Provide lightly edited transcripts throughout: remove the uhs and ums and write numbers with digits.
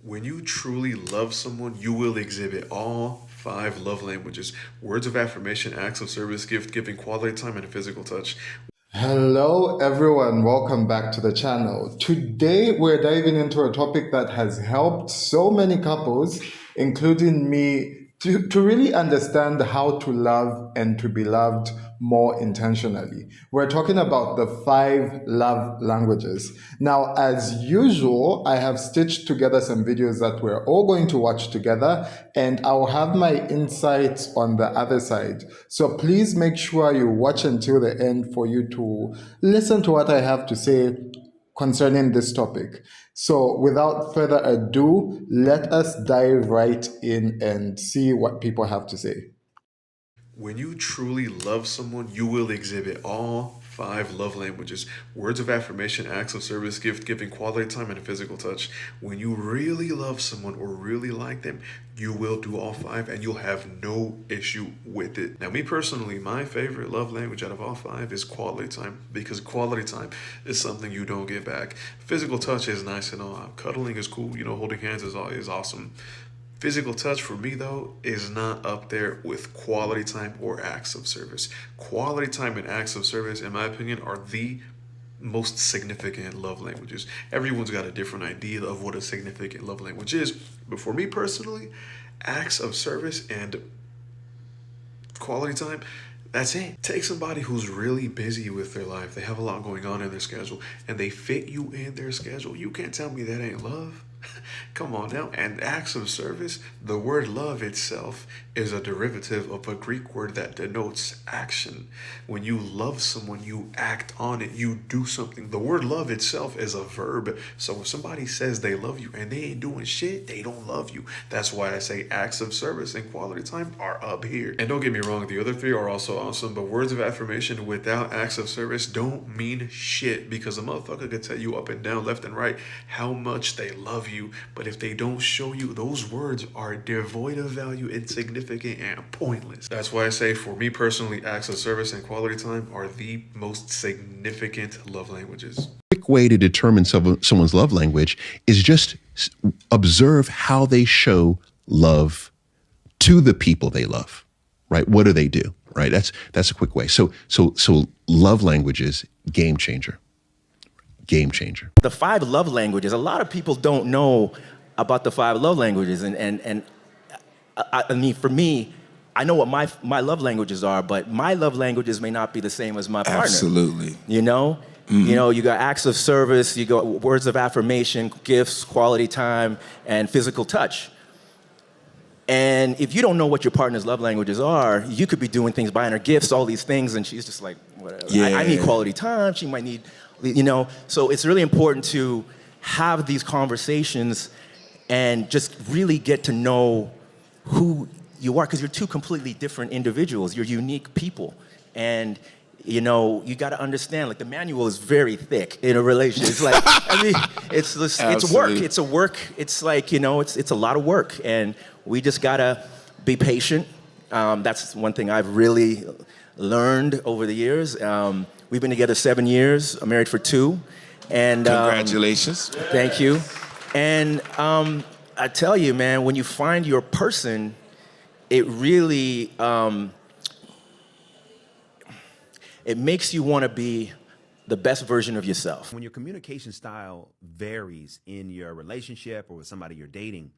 When you truly love someone, you will exhibit all five love languages: words of affirmation, acts of service, gift giving, quality time, and physical touch. Hello, everyone. Welcome back to the channel. Today, we're diving into a topic that has helped so many couples, including me, to really understand how to love and to be loved more intentionally. We're talking about the five love languages. Now, as usual, I have stitched together some videos that we're all going to watch together, and I'll have my insights on the other side. So please make sure you watch until the end for you to listen to what I have to say concerning this topic. So, without further ado, let us dive right in and see what people have to say. When you truly love someone, you will exhibit all five love languages: words of affirmation, acts of service, gift giving, quality time, and physical touch. When you really love someone or really like them, you will do all five and you'll have no issue with it. Now, me personally, my favorite love language out of all five is quality time, because quality time is something you don't get back. Physical touch is nice and all. Cuddling is cool. Holding hands is awesome. Physical touch for me, though, is not up there with quality time or acts of service. Quality time and acts of service, in my opinion, are the most significant love languages. Everyone's got a different idea of what a significant love language is, but for me personally, acts of service and quality time, that's it. Take somebody who's really busy with their life, they have a lot going on in their schedule, and they fit you in their schedule. You can't tell me that ain't love. Come on now. And acts of service, the word love itself is a derivative of a Greek word that denotes action. When you love someone, you act on it, you do something. The word love itself is a verb. So if somebody says they love you and they ain't doing shit, they don't love you. That's why I say acts of service and quality time are up here. And don't get me wrong, the other three are also awesome, but words of affirmation without acts of service don't mean shit, because a motherfucker could tell you up and down, left and right, how much they love you, but if they don't show you, those words are devoid of value, insignificant, and pointless. That's why I say, for me personally, acts of service and quality time are the most significant love languages. Quick way to determine someone's love language is just observe how they show love to the people they love, right? What do they do, right? That's a quick way. So love languages, game changer. Game changer. The five love languages, a lot of people don't know about the five love languages. And I mean, for me, I know what my love languages are, but my love languages may not be the same as my partner. Absolutely. You know? Mm-hmm. You got acts of service, you got words of affirmation, gifts, quality time, and physical touch. And if you don't know what your partner's love languages are, you could be doing things, buying her gifts, all these things, and she's just like, whatever. Yeah. I need quality time. She might need, So it's really important to have these conversations and just really get to know who you are, because you're two completely different individuals. You're unique people. And you got to understand, like, the manual is very thick in a relationship. It's like, it's work. It's a work. It's like, it's a lot of work. And we just got to be patient. That's one thing I've really learned over the years. We've been together 7 years. I'm married for 2. And congratulations. Thank you. And I tell you, man, when you find your person, it really, it makes you want to be the best version of yourself. When your communication style varies in your relationship or with somebody you're dating,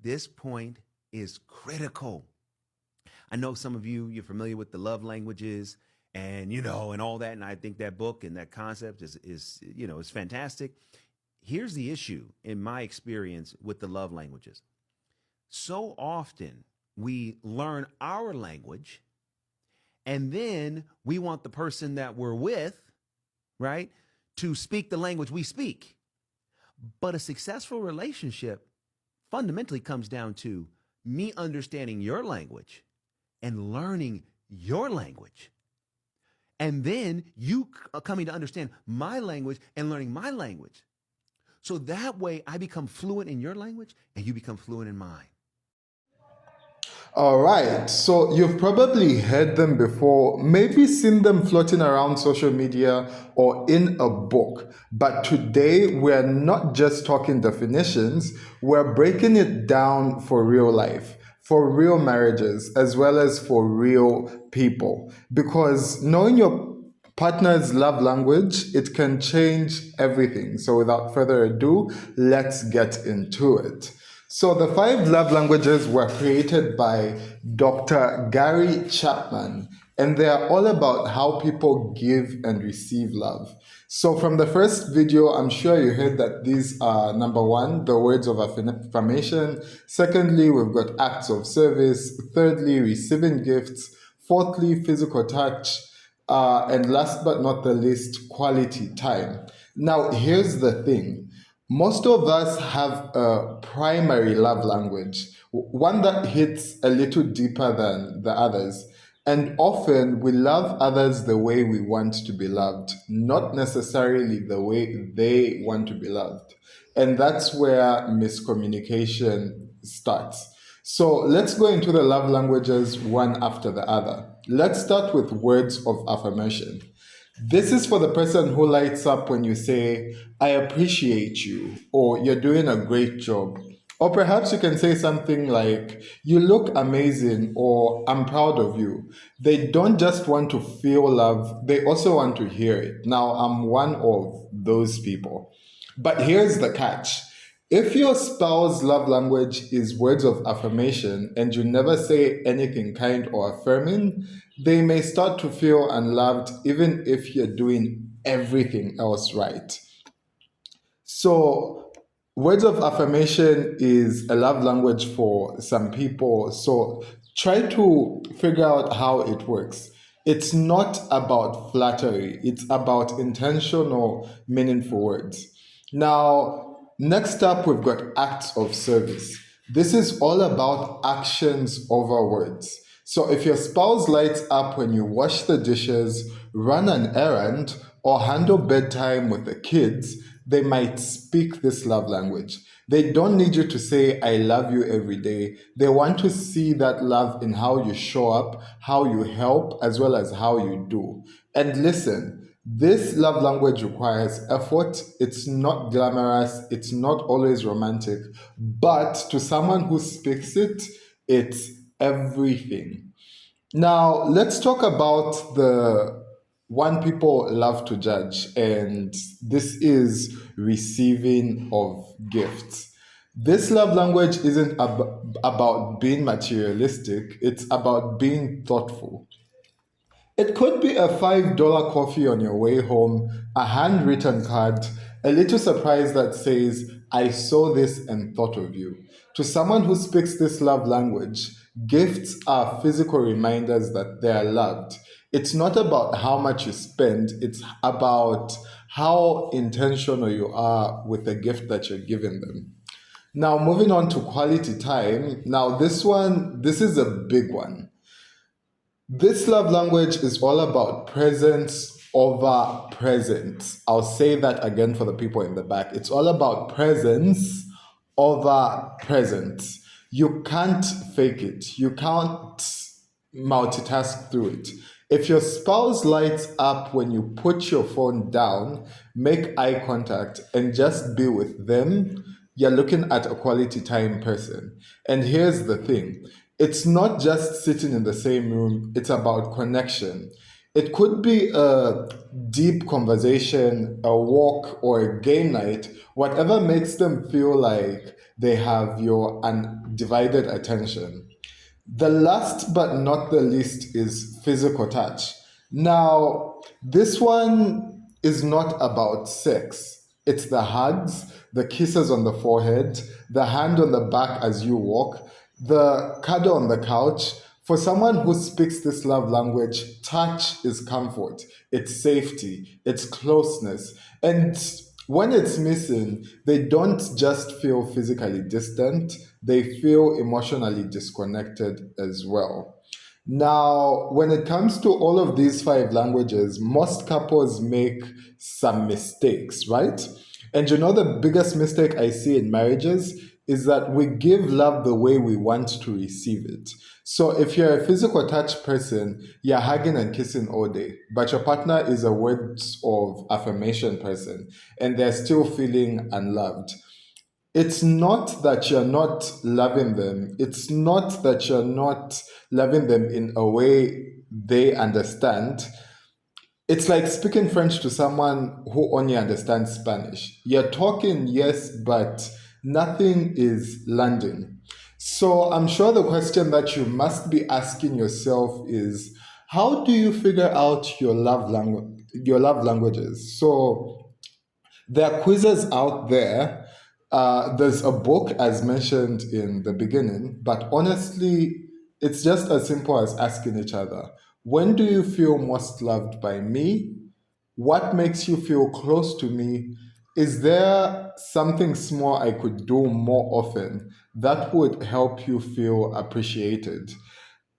this point is critical. I know some of you're familiar with the love languages and, and all that. And I think that book and that concept is fantastic. Here's the issue, in my experience, with the love languages. So often we learn our language, and then we want the person that we're with, right, to speak the language we speak. But a successful relationship fundamentally comes down to me understanding your language and learning your language. And then you coming to understand my language and learning my language. So that way I become fluent in your language and you become fluent in mine. All right, so you've probably heard them before, maybe seen them floating around social media or in a book. But today, we're not just talking definitions, we're breaking it down for real life, for real marriages, as well as for real people. Because knowing your partner's love language, it can change everything. So without further ado, let's get into it. So the five love languages were created by Dr. Gary Chapman, and they are all about how people give and receive love. So from the first video, I'm sure you heard that these are number one, the words of affirmation. Secondly, we've got acts of service. Thirdly, receiving gifts. Fourthly, physical touch. And last but not the least, quality time. Now, here's the thing. Most of us have a primary love language, one that hits a little deeper than the others. And often we love others the way we want to be loved, not necessarily the way they want to be loved. And that's where miscommunication starts. So let's go into the love languages one after the other. Let's start with words of affirmation. This is for the person who lights up when you say, I appreciate you, or you're doing a great job. Or perhaps you can say something like, you look amazing, or I'm proud of you. They don't just want to feel love, they also want to hear it. Now, I'm one of those people. But here's the catch. If your spouse's love language is words of affirmation and you never say anything kind or affirming, they may start to feel unloved even if you're doing everything else right. So, words of affirmation is a love language for some people. So, try to figure out how it works. It's not about flattery, it's about intentional, meaningful words. Now, next up, we've got acts of service. This is all about actions over words. So if your spouse lights up when you wash the dishes, run an errand, or handle bedtime with the kids, they might speak this love language. They don't need you to say, I love you every day. They want to see that love in how you show up, how you help, as well as how you do. And listen, this love language requires effort. It's not glamorous. It's not always romantic. But to someone who speaks it, it's everything. Now, let's talk about the one people love to judge, and this is receiving of gifts. This love language isn't about being materialistic, it's about being thoughtful. It could be a $5 coffee on your way home, a handwritten card, a little surprise that says, I saw this and thought of you. To someone who speaks this love language, gifts are physical reminders that they are loved. It's not about how much you spend, it's about how intentional you are with the gift that you're giving them. Now, moving on to quality time. Now, this is a big one. This love language is all about presence over presence. I'll say that again for the people in the back. It's all about presence over presence. You can't fake it. You can't multitask through it. If your spouse lights up when you put your phone down, make eye contact and just be with them, you're looking at a quality time person. And here's the thing, it's not just sitting in the same room, it's about connection. It could be a deep conversation, a walk, or a game night, whatever makes them feel like they have your undivided attention. The last but not the least is physical touch. Now, this one is not about sex. It's the hugs, the kisses on the forehead, the hand on the back as you walk, the cuddle on the couch. For someone who speaks this love language, touch is comfort, it's safety, it's closeness. And when it's missing, they don't just feel physically distant, they feel emotionally disconnected as well. Now, when it comes to all of these five languages, most couples make some mistakes, right? And you know the biggest mistake I see in marriages? is that we give love the way we want to receive it. So if you're a physical touch person, you're hugging and kissing all day, but your partner is a words of affirmation person and they're still feeling unloved. It's not that you're not loving them. It's not that you're not loving them in a way they understand. It's like speaking French to someone who only understands Spanish. You're talking, yes, but nothing is landing. So I'm sure the question that you must be asking yourself is, how do you figure out your love languages? So there are quizzes out there. There's a book, as mentioned in the beginning, but honestly, it's just as simple as asking each other, when do you feel most loved by me? What makes you feel close to me? Is there something small I could do more often that would help you feel appreciated?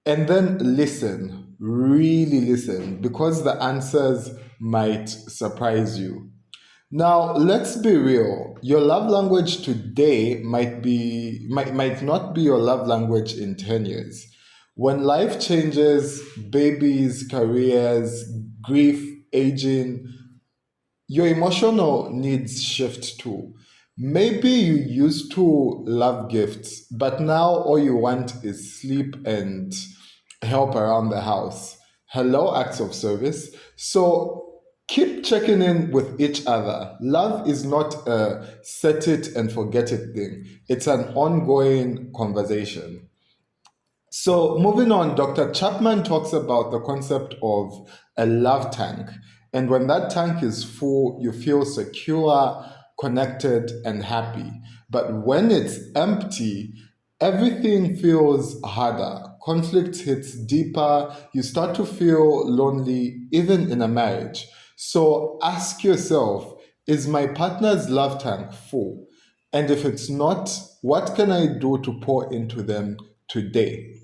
And then listen, really listen, because the answers might surprise you. Now, let's be real. Your love language today might not be your love language in 10 years. When life changes, babies, careers, grief, aging, your emotional needs shift too. Maybe you used to love gifts, but now all you want is sleep and help around the house. Hello, acts of service. So keep checking in with each other. Love is not a set it and forget it thing, it's an ongoing conversation. So, moving on, Dr. Chapman talks about the concept of a love tank. And when that tank is full, you feel secure, connected, and happy. But when it's empty, everything feels harder. Conflict hits deeper. You start to feel lonely, even in a marriage. So, ask yourself, is my partner's love tank full? And if it's not, what can I do to pour into them today?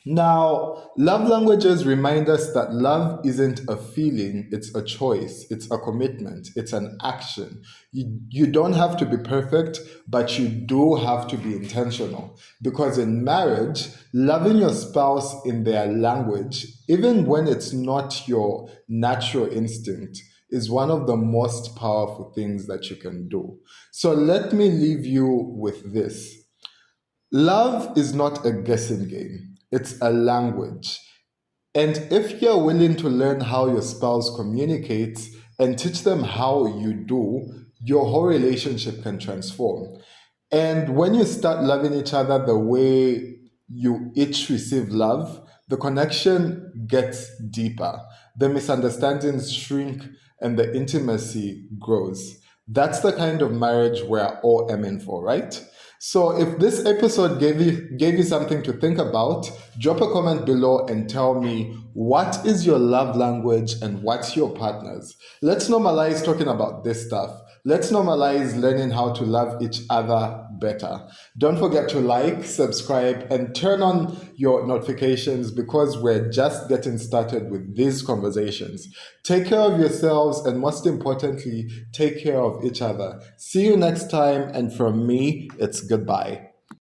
Now, love languages remind us that love isn't a feeling, it's a choice, it's a commitment, it's an action. You don't have to be perfect, but you do have to be intentional. Because in marriage, loving your spouse in their language, even when it's not your natural instinct, is one of the most powerful things that you can do. So let me leave you with this. Love is not a guessing game, it's a language. And if you're willing to learn how your spouse communicates and teach them how you do, your whole relationship can transform. And when you start loving each other the way you each receive love, the connection gets deeper, the misunderstandings shrink, and the intimacy grows. That's the kind of marriage we're all aiming for, right? So if this episode gave you something to think about, drop a comment below and tell me, what is your love language and what's your partner's? Let's normalize talking about this stuff. Let's normalize learning how to love each other better. Don't forget to like, subscribe, and turn on your notifications because we're just getting started with these conversations. Take care of yourselves and most importantly, take care of each other. See you next time, and from me, it's goodbye.